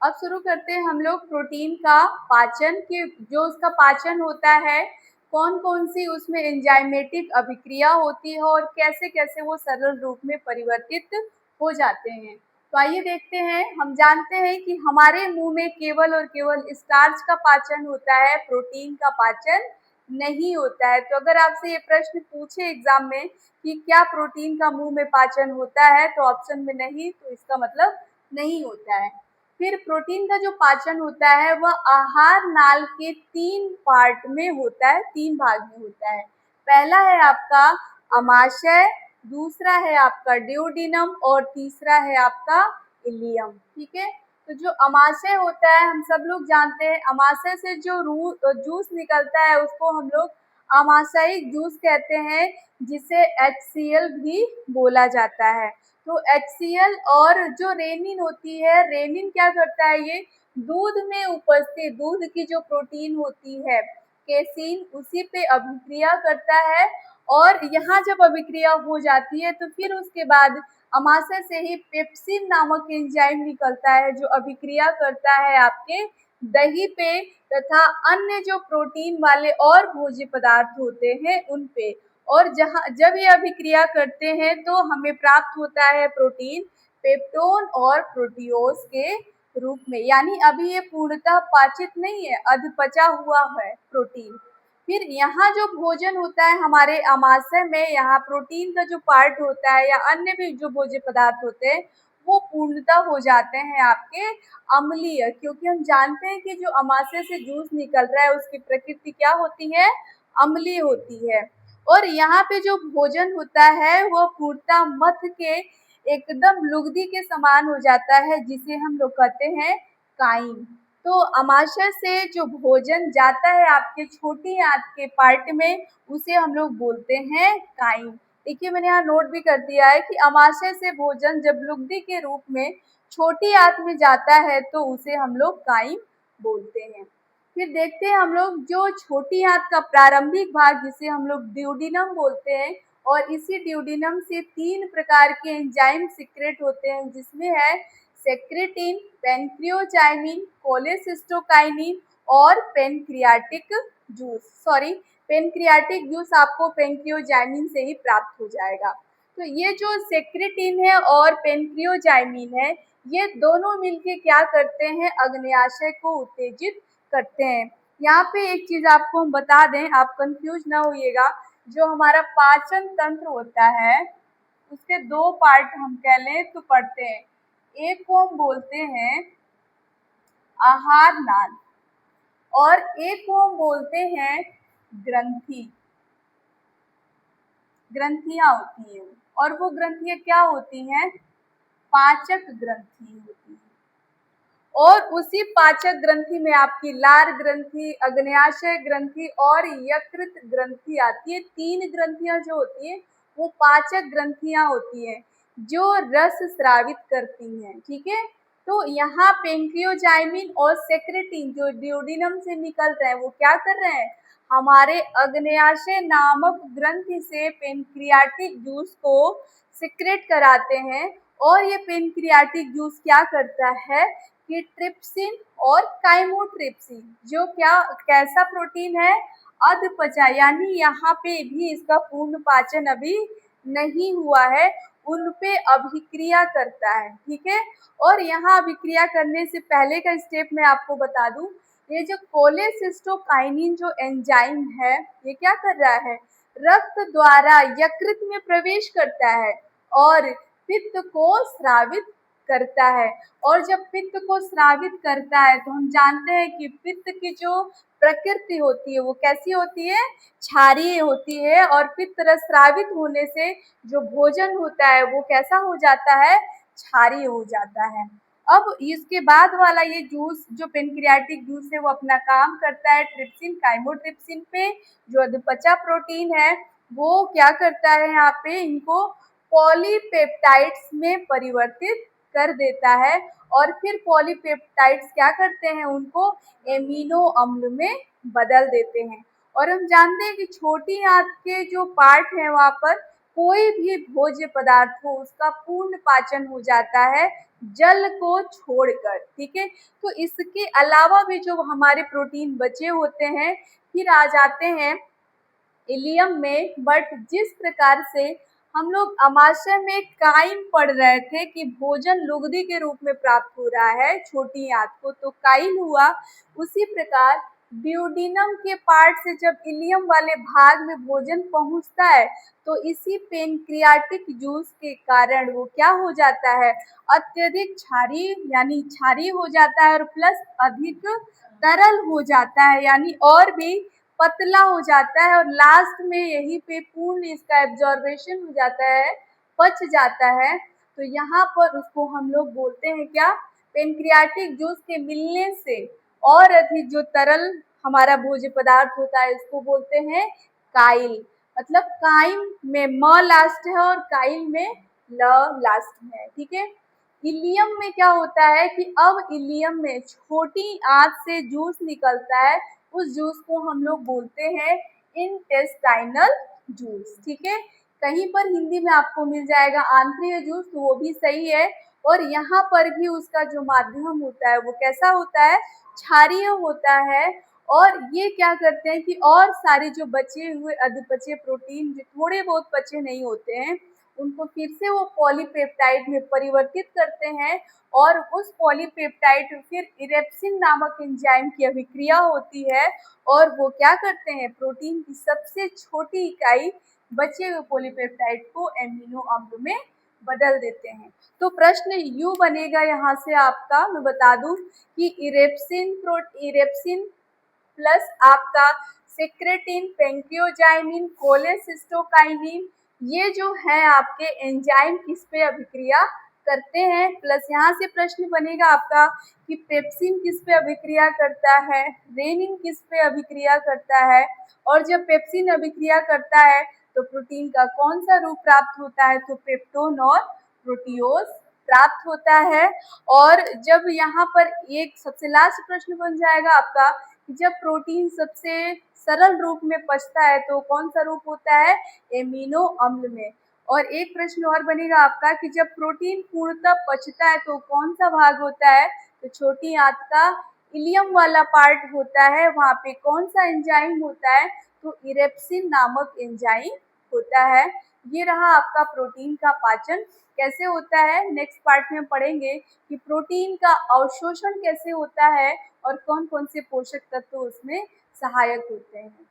अब शुरू करते हैं हम लोग प्रोटीन का पाचन के जो उसका पाचन होता है, कौन कौन सी उसमें एंजाइमेटिक अभिक्रिया होती है और कैसे कैसे वो सरल रूप में परिवर्तित हो जाते हैं। तो आइए देखते हैं। हम जानते हैं कि हमारे मुंह में केवल और केवल स्टार्च का पाचन होता है, प्रोटीन का पाचन नहीं होता है। तो अगर आपसे ये प्रश्न पूछे एग्जाम में कि क्या प्रोटीन का मुंह में पाचन होता है, तो ऑप्शन में नहीं, तो इसका मतलब नहीं होता है। फिर प्रोटीन का जो पाचन होता है वह आहार नाल के 3 पार्ट में होता है, 3 भाग में होता है। पहला है आपका अमाशय, दूसरा है आपका ड्यूोडेनम और तीसरा है आपका इलियम। ठीक है, तो जो अमाशय होता है हम सब लोग जानते हैं, अमाशय से जो जूस निकलता है उसको हम लोग आमाशयिक जूस कहते हैं, जिसे HCl भी बोला जाता है। तो HCl और जो रेनिन होती है, रेनिन क्या करता है, ये दूध में उपस्थित दूध की जो प्रोटीन होती है केसीन, उसी पे अभिक्रिया करता है। और यहाँ जब अभिक्रिया हो जाती है तो फिर उसके बाद अमाशय से ही पेप्सिन नामक एंजाइम निकलता है, जो अभिक्रिया करता है आपके दही पे तथा अन्य जो प्रोटीन वाले और भोज्य पदार्थ होते हैं उन पे। और जब ये अभिक्रिया करते हैं तो हमें प्राप्त होता है प्रोटीन पेप्टोन और प्रोटियोज के रूप में। यानी अभी ये पूर्णतः पाचित नहीं है, अधपचा हुआ है प्रोटीन। फिर यहाँ जो भोजन होता है हमारे अमाशय में, यहाँ प्रोटीन का जो पार्ट होता है या अन्य भी जो भोज्य पदार्थ होते हैं वो पूर्णतः हो जाते हैं आपके अम्लीय, क्योंकि हम जानते हैं कि जो अमाशय से जूस निकल रहा है उसकी प्रकृति क्या होती है, अम्लीय होती है। और यहाँ पे जो भोजन होता है वह पूर्णतः मथ के एकदम लुगदी के समान हो जाता है, जिसे हम लोग कहते हैं काइम। तो अमाशय से जो भोजन जाता है आपके छोटी आंत के पार्ट में, उसे हम लोग बोलते हैं काइम। देखिए मैंने यहाँ नोट भी कर दिया है कि अमाशय से भोजन जब लुगदी के रूप में छोटी आंत में जाता है तो उसे हम लोग काइम बोलते हैं। फिर देखते हैं हम लोग जो छोटी आंत का प्रारंभिक भाग, जिसे हम लोग ड्यूोडेनम बोलते हैं, और इसी ड्यूोडेनम से 3 प्रकार के एंजाइम सीक्रेट होते हैं, जिसमें है सेक्रेटिन, पेनक्रियोचाइमिन, कोलेसिस्टोकाइनिन और pancreatic juice. Sorry, pancreatic juice आपको पेनक्रियोजाइमिन से ही प्राप्त हो जाएगा। तो ये जो सेक्रेटिन है और पेनक्रियोजाइमिन है, ये दोनों मिलके क्या करते हैं, अग्न्याशय को उत्तेजित करते हैं। यहाँ पे एक चीज आपको हम बता दें, आप कंफ्यूज ना होइएगा। जो हमारा पाचन तंत्र होता है उसके 2 पार्ट हम कह लें तो पढ़ते हैं। एक को हम बोलते हैं आहार नाल और एक को हम बोलते हैं ग्रंथि। ग्रंथियां होती हैं और वो ग्रंथियां क्या होती हैं, पाचक ग्रंथि होती है। और उसी पाचक ग्रंथि में आपकी लार ग्रंथि, अग्न्याशय ग्रंथि और यकृत ग्रंथि आती है। 3 ग्रंथियां जो होती है वो पाचक ग्रंथियां होती हैं, जो रस स्रावित करती हैं। ठीक है, तो यहाँ पेनक्रियोजाइमिन और सेक्रेटिन जो ड्यूोडेनम से निकल रहे हैं वो क्या कर रहे हैं, हमारे अग्न्याशय नामक ग्रंथि से पेनक्रियाटिक जूस को सिक्रेट कराते हैं। और ये पेनक्रियाटिक जूस क्या करता है कि ट्रिप्सिन और काइमोट्रिप्सिन, जो क्या कैसा प्रोटीन है, अधपचा, यानी यहाँ पे भी इसका पूर्ण पाचन अभी नहीं हुआ है, उन पे अभिक्रिया करता है। ठीक है, और यहाँ अभिक्रिया करने से पहले का स्टेप मैं आपको बता दूं, ये जो कोलेसिस्टोकाइनिन जो एंजाइम है ये क्या कर रहा है, रक्त द्वारा यकृत में प्रवेश करता है और पित्त को स्रावित करता है। और जब पित्त को स्रावित करता है तो हम जानते हैं कि पित्त की जो प्रकृति होती है वो कैसी होती है, क्षारीय होती है। और पित्त रस स्रावित होने से जो भोजन होता है वो कैसा हो जाता है, क्षारीय हो जाता है। अब इसके बाद वाला ये जूस जो पेनक्रियाटिक जूस है वो अपना काम करता है ट्रिप्सिन काइमोट्रिप्सिन पे, जो अधपचा प्रोटीन है वो क्या करता है, यहाँ पे इनको पॉलीपेप्टाइड्स में परिवर्तित कर देता है। और फिर पॉलीपेप्टाइड्स क्या करते हैं, उनको एमिनो अम्ल में बदल देते हैं। और हम जानते हैं कि छोटी आंत के जो पार्ट है वहाँ पर कोई भी भोज्य पदार्थ हो उसका पूर्ण पाचन हो जाता है जल को छोड़कर, ठीक है। तो इसके अलावा भी जो हमारे प्रोटीन बचे होते हैं फिर आ जाते हैं इलियम में। बट जिस प्रकार से हम लोग अमाशय में काइम पढ़ रहे थे कि भोजन लुगदी के रूप में प्राप्त हो रहा है छोटी आंत को, तो काइल हुआ, उसी प्रकार ड्यूोडेनम के पार्ट से जब इलियम वाले भाग में भोजन पहुंचता है तो इसी पेनक्रियाटिक जूस के कारण वो क्या हो जाता है, अत्यधिक क्षारीय यानी क्षारीय हो जाता है और प्लस अधिक तरल हो जाता है यानी और भी पतला हो जाता है और लास्ट में यही पे पूर्ण इसका एब्जॉर्बेशन हो जाता है, पच जाता है। तो यहाँ पर उसको हम लोग बोलते हैं क्या, पेनक्रियाटिक जूस के मिलने से और अधिक जो तरल हमारा भोज्य पदार्थ होता है इसको बोलते हैं काइल। मतलब काइम में म लास्ट है और काइल में ल लास्ट है, ठीक है। इलियम में क्या होता है कि अब इलियम में छोटी आंत से जूस निकलता है, उस जूस को हम लोग बोलते हैं इंटेस्टाइनल जूस, ठीक है। कहीं पर हिंदी में आपको मिल जाएगा आंतरीय जूस, तो वो भी सही है। और यहाँ पर भी उसका जो माध्यम होता है वो कैसा होता है, क्षारीय होता है। और ये क्या करते हैं कि और सारे जो बचे हुए अधपचे प्रोटीन जो थोड़े बहुत बचे नहीं होते हैं उनको फिर से वो पॉलीपेप्टाइड में परिवर्तित करते हैं और उस पॉलीपेप्टाइड फिर इरेप्सिन नामक एंजाइम की अभिक्रिया होती है और वो क्या करते हैं, प्रोटीन की सबसे छोटी इकाई बचे हुए पॉलीपेप्टाइड को एमिनो अम्ल में बदल देते हैं। तो प्रश्न यू बनेगा यहाँ से आपका, मैं बता दूं कि इरेप्सिन प्लस आपका सेक्रेटिन, पेंक्रियोजाइमिन, कोलेसिस्टोकाइनिन, ये जो है आपके एंजाइम किस पे अभिक्रिया करते हैं। प्लस यहाँ से प्रश्न बनेगा आपका कि पेप्सिन किस पे अभिक्रिया करता है, रेनिन किस पे अभिक्रिया करता है, और जब पेप्सिन अभिक्रिया करता है तो प्रोटीन का कौन सा रूप प्राप्त होता है, तो पेप्टोन और प्रोटियोज प्राप्त होता है। और जब यहाँ पर एक सबसे लास्ट प्रश्न बन जाएगा आपका, जब प्रोटीन सबसे सरल रूप में पचता है तो कौन सा रूप होता है, एमिनो अम्ल में। और एक प्रश्न और बनेगा आपका कि जब प्रोटीन पूर्णतः पचता है तो कौन सा भाग होता है, तो छोटी आंत का इलियम वाला पार्ट होता है, वहाँ पे कौन सा एंजाइम होता है, तो इरेप्सिन नामक एंजाइम होता है। ये रहा आपका प्रोटीन का पाचन कैसे होता है। नेक्स्ट पार्ट में हम पढ़ेंगे कि प्रोटीन का अवशोषण कैसे होता है और कौन कौन से पोषक तत्व उसमें सहायक होते हैं।